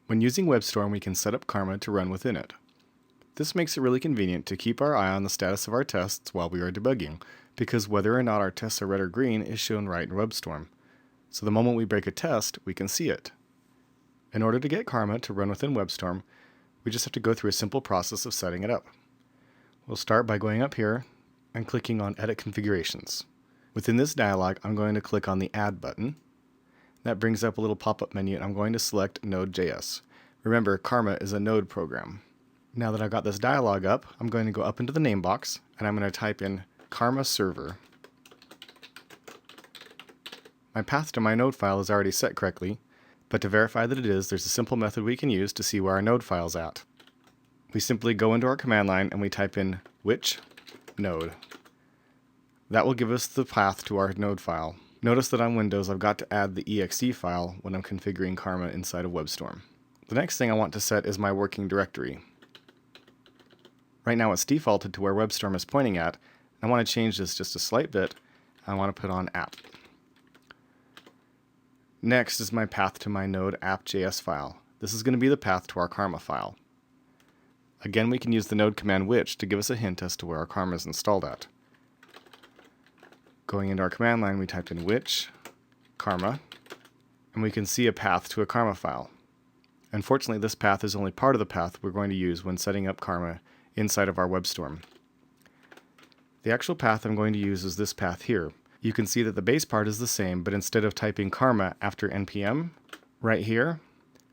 When using Webstorm, we can set up Karma to run within it. This makes it really convenient to keep our eye on the status of our tests while we are debugging, because whether or not our tests are red or green is shown right in Webstorm. So the moment we break a test, we can see it. In order to get Karma to run within Webstorm, we just have to go through a simple process of setting it up. We'll start by going up here and clicking on Edit Configurations. Within this dialog, I'm going to click on the Add button. That brings up a little pop-up menu, and I'm going to select Node.js. Remember, Karma is a Node program. Now that I've got this dialog up, I'm going to go up into the name box, and I'm going to type in Karma Server. My path to my Node file is already set correctly, but to verify that it is, there's a simple method we can use to see where our Node file's at. We simply go into our command line and we type in which node. That will give us the path to our Node file. Notice that on Windows I've got to add the exe file when I'm configuring Karma inside of Webstorm. The next thing I want to set is my working directory. Right now it's defaulted to where Webstorm is pointing at. I want to change this just a slight bit. I want to put on app. Next is my path to my node app.js file. This is going to be the path to our Karma file. Again, we can use the node command which to give us a hint as to where our Karma is installed at. Going into our command line, we typed in which Karma, and we can see a path to a Karma file. Unfortunately, this path is only part of the path we're going to use when setting up Karma inside of our Webstorm. The actual path I'm going to use is this path here. You can see that the base part is the same, but instead of typing Karma after npm, right here,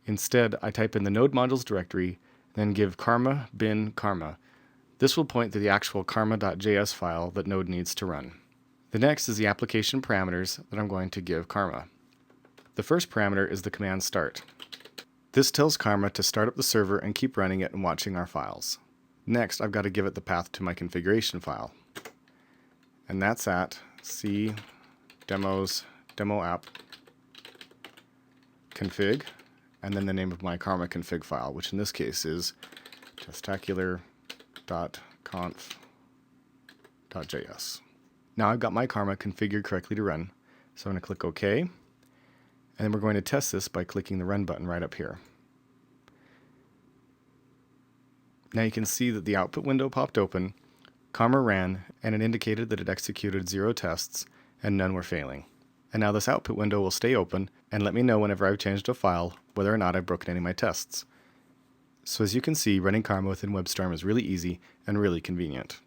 instead I type in the node modules directory, then give karma bin karma. This will point to the actual karma.js file that Node needs to run. The next is the application parameters that I'm going to give Karma. The first parameter is the command start. This tells Karma to start up the server and keep running it and watching our files. Next, I've got to give it the path to my configuration file. And that's at c demos demo app config, and then the name of my Karma config file, which in this case is testacular.conf.js. Now I've got my Karma configured correctly to run, so I'm going to click OK, and then we're going to test this by clicking the Run button right up here. Now you can see that the output window popped open, Karma ran, and it indicated that it executed 0 tests and none were failing. And now this output window will stay open and let me know whenever I've changed a file whether or not I've broken any of my tests. So as you can see, running Karma within Webstorm is really easy and really convenient.